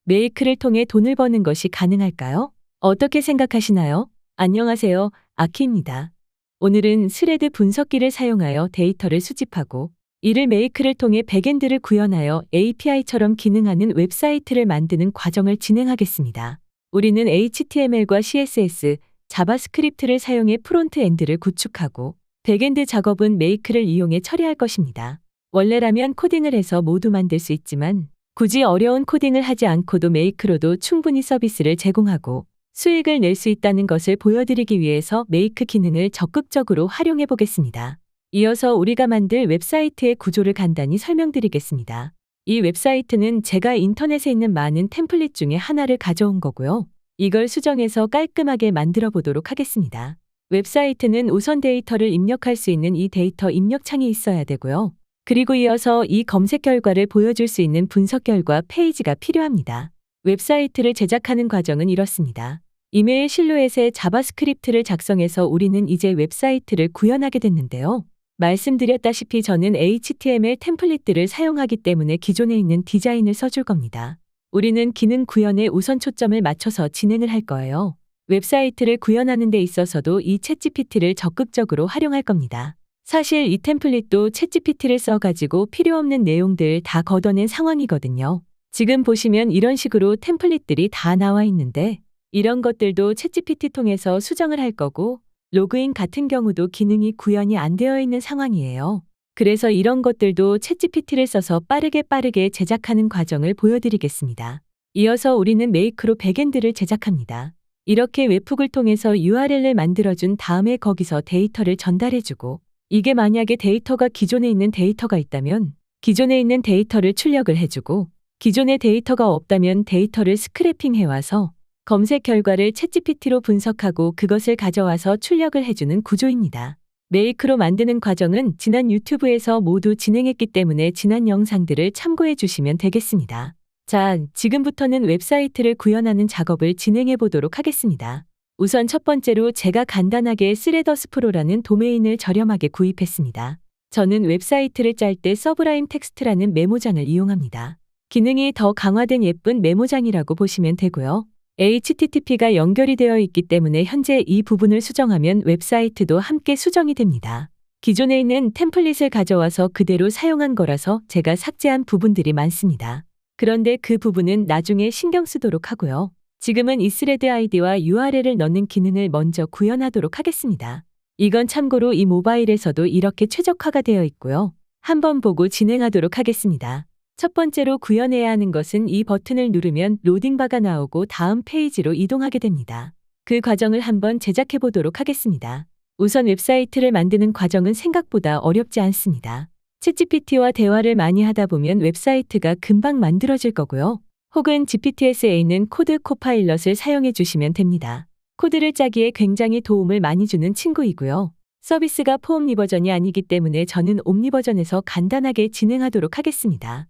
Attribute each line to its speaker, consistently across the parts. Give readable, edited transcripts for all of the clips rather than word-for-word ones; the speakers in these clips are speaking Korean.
Speaker 1: 메이크를 통해 돈을 버는 것이 가능할까요? 어떻게 생각하시나요? 안녕하세요. 아키입니다. 오늘은 스레드 분석기를 사용하여 데이터를 수집하고 이를 메이크를 통해 백엔드를 구현하여 API처럼 기능하는 웹사이트를 만드는 과정을 진행하겠습니다. 우리는 HTML과 CSS, 자바스크립트를 사용해 프론트엔드를 구축하고 백엔드 작업은 메이크를 이용해 처리할 것입니다. 원래라면 코딩을 해서 모두 만들 수 있지만 굳이 어려운 코딩을 하지 않고도 메이크로도 충분히 서비스를 제공하고 수익을 낼 수 있다는 것을 보여드리기 위해서 메이크 기능을 적극적으로 활용해 보겠습니다. 이어서 우리가 만들 웹사이트의 구조를 간단히 설명드리겠습니다. 이 웹사이트는 제가 인터넷에 있는 많은 템플릿 중에 하나를 가져온 거고요. 이걸 수정해서 깔끔하게 만들어 보도록 하겠습니다. 웹사이트는 우선 데이터를 입력할 수 있는 이 데이터 입력창이 있어야 되고요. 그리고 이어서 이 검색 결과를 보여줄 수 있는 분석 결과 페이지가 필요합니다. 웹사이트를 제작하는 과정은 이렇습니다. 이메일 실루엣에 자바스크립트를 작성해서 우리는 이제 웹사이트를 구현하게 됐는데요. 말씀드렸다시피 저는 HTML 템플릿들을 사용하기 때문에 기존에 있는 디자인을 써줄 겁니다. 우리는 기능 구현에 우선 초점을 맞춰서 진행을 할 거예요. 웹사이트를 구현하는 데 있어서도 이 챗GPT를 적극적으로 활용할 겁니다. 사실 이 템플릿도 챗GPT를 써가지고 필요 없는 내용들 다 걷어낸 상황이거든요. 지금 보시면 이런 식으로 템플릿들이 다 나와 있는데 이런 것들도 챗GPT 통해서 수정을 할 거고 로그인 같은 경우도 기능이 구현이 안 되어 있는 상황이에요. 그래서 이런 것들도 챗GPT를 써서 빠르게 제작하는 과정을 보여드리겠습니다. 이어서 우리는 메이크로 백엔드를 제작합니다. 이렇게 웹훅을 통해서 URL을 만들어준 다음에 거기서 데이터를 전달해주고 이게 만약에 데이터가 기존에 있는 데이터가 있다면 기존에 있는 데이터를 출력을 해주고 기존의 데이터가 없다면 데이터를 스크래핑 해와서 검색 결과를 챗GPT로 분석하고 그것을 가져와서 출력을 해주는 구조입니다. 메이크로 만드는 과정은 지난 유튜브에서 모두 진행했기 때문에 지난 영상들을 참고해 주시면 되겠습니다. 자, 지금부터는 웹사이트를 구현하는 작업을 진행해 보도록 하겠습니다. 우선 첫 번째로 제가 간단하게 스레더스 프로라는 도메인을 저렴하게 구입했습니다. 저는 웹사이트를 짤 때 서브라임 텍스트라는 메모장을 이용합니다. 기능이 더 강화된 예쁜 메모장이라고 보시면 되고요. HTTP가 연결이 되어 있기 때문에 현재 이 부분을 수정하면 웹사이트도 함께 수정이 됩니다. 기존에 있는 템플릿을 가져와서 그대로 사용한 거라서 제가 삭제한 부분들이 많습니다. 그런데 그 부분은 나중에 신경 쓰도록 하고요. 지금은 이 스레드 아이디와 URL을 넣는 기능을 먼저 구현하도록 하겠습니다. 이건 참고로 이 모바일에서도 이렇게 최적화가 되어 있고요. 한번 보고 진행하도록 하겠습니다. 첫 번째로 구현해야 하는 것은 이 버튼을 누르면 로딩바가 나오고 다음 페이지로 이동하게 됩니다. 그 과정을 한번 제작해 보도록 하겠습니다. 우선 웹사이트를 만드는 과정은 생각보다 어렵지 않습니다. 챗GPT와 대화를 많이 하다 보면 웹사이트가 금방 만들어질 거고요. 혹은 GPTS에 있는 코드 코파일럿을 사용해 주시면 됩니다. 코드를 짜기에 굉장히 도움을 많이 주는 친구이고요. 서비스가 포옴니 버전이 아니기 때문에 저는 옴니 버전에서 간단하게 진행하도록 하겠습니다.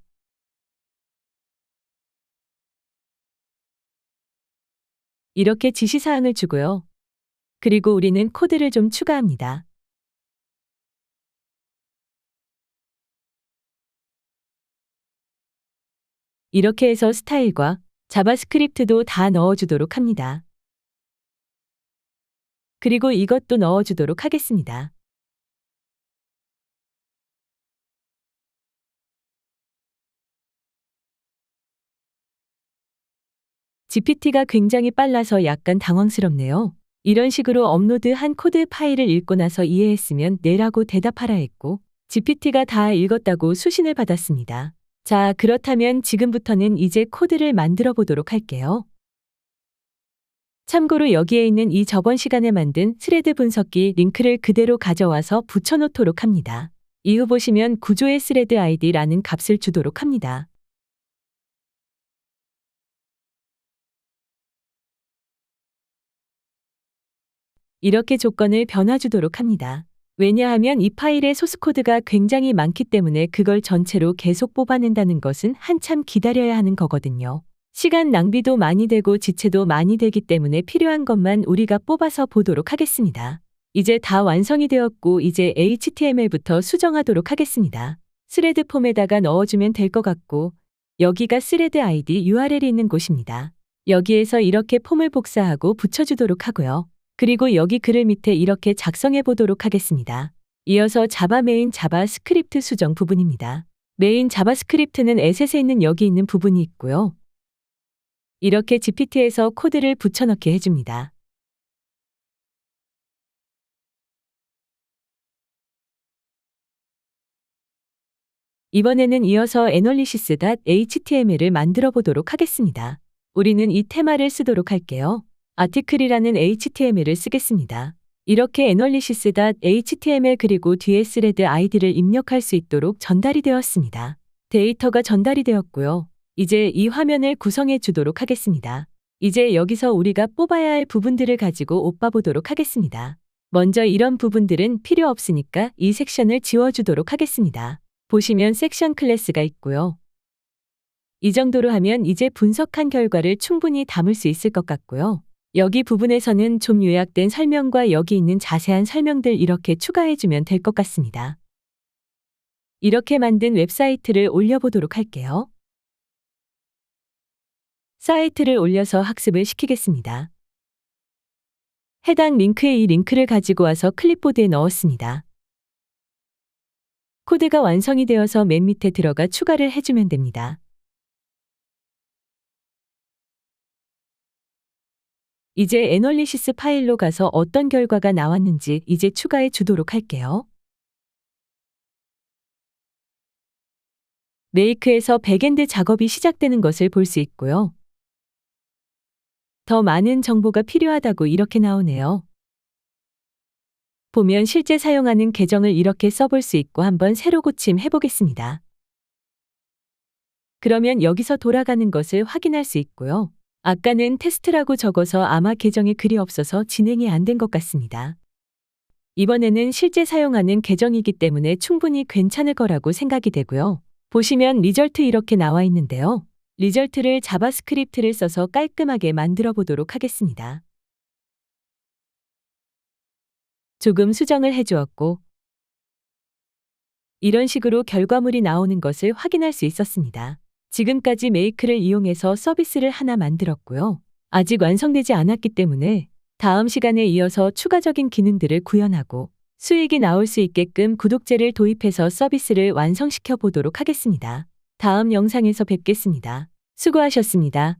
Speaker 1: 이렇게 지시사항을 주고요. 그리고 우리는 코드를 좀 추가합니다. 이렇게 해서 스타일과 자바스크립트도 다 넣어주도록 합니다. 그리고 이것도 넣어주도록 하겠습니다. GPT가 굉장히 빨라서 약간 당황스럽네요. 이런 식으로 업로드한 코드 파일을 읽고 나서 이해했으면 네라고 대답하라 했고 GPT가 다 읽었다고 수신을 받았습니다. 자, 그렇다면 지금부터는 이제 코드를 만들어 보도록 할게요. 참고로 여기에 있는 이 저번 시간에 만든 스레드 분석기 링크를 그대로 가져와서 붙여놓도록 합니다. 이후 보시면 구조의 스레드 id라는 값을 주도록 합니다. 이렇게 조건을 변화주도록 합니다. 왜냐하면 이 파일의 소스코드가 굉장히 많기 때문에 그걸 전체로 계속 뽑아낸다는 것은 한참 기다려야 하는 거거든요. 시간 낭비도 많이 되고 지체도 많이 되기 때문에 필요한 것만 우리가 뽑아서 보도록 하겠습니다. 이제 다 완성이 되었고 이제 HTML부터 수정하도록 하겠습니다. 스레드 폼에다가 넣어주면 될 것 같고 여기가 스레드 아이디 URL이 있는 곳입니다. 여기에서 이렇게 폼을 복사하고 붙여주도록 하고요. 그리고 여기 글을 밑에 이렇게 작성해 보도록 하겠습니다. 이어서 자바 메인 자바스크립트 수정 부분입니다. 메인 자바스크립트는 에셋에 있는 여기 있는 부분이 있고요. 이렇게 GPT에서 코드를 붙여넣기 해줍니다. 이번에는 이어서 analysis.html을 만들어 보도록 하겠습니다. 우리는 이 테마를 쓰도록 할게요. 아티클이라는 HTML을 쓰겠습니다. 이렇게 analysis.html 그리고 뒤에 스레드 아이디를 입력할 수 있도록 전달이 되었습니다. 데이터가 전달이 되었고요. 이제 이 화면을 구성해 주도록 하겠습니다. 이제 여기서 우리가 뽑아야 할 부분들을 가지고 옵봐보도록 하겠습니다. 먼저 이런 부분들은 필요 없으니까 이 섹션을 지워주도록 하겠습니다. 보시면 섹션 클래스가 있고요. 이 정도로 하면 이제 분석한 결과를 충분히 담을 수 있을 것 같고요. 여기 부분에서는 좀 요약된 설명과 여기 있는 자세한 설명들 이렇게 추가해주면 될 것 같습니다. 이렇게 만든 웹사이트를 올려보도록 할게요. 사이트를 올려서 학습을 시키겠습니다. 해당 링크에 이 링크를 가지고 와서 클립보드에 넣었습니다. 코드가 완성이 되어서 맨 밑에 들어가 추가를 해주면 됩니다. 이제 애널리시스 파일로 가서 어떤 결과가 나왔는지 이제 추가해 주도록 할게요. 메이크에서 백엔드 작업이 시작되는 것을 볼 수 있고요. 더 많은 정보가 필요하다고 이렇게 나오네요. 보면 실제 사용하는 계정을 이렇게 써볼 수 있고 한번 새로 고침해 보겠습니다. 그러면 여기서 돌아가는 것을 확인할 수 있고요. 아까는 테스트라고 적어서 아마 계정에 글이 없어서 진행이 안 된 것 같습니다. 이번에는 실제 사용하는 계정이기 때문에 충분히 괜찮을 거라고 생각이 되고요. 보시면 리절트 이렇게 나와 있는데요. 리절트를 자바스크립트를 써서 깔끔하게 만들어 보도록 하겠습니다. 조금 수정을 해주었고 이런 식으로 결과물이 나오는 것을 확인할 수 있었습니다. 지금까지 메이크를 이용해서 서비스를 하나 만들었고요. 아직 완성되지 않았기 때문에 다음 시간에 이어서 추가적인 기능들을 구현하고 수익이 나올 수 있게끔 구독제를 도입해서 서비스를 완성시켜 보도록 하겠습니다. 다음 영상에서 뵙겠습니다. 수고하셨습니다.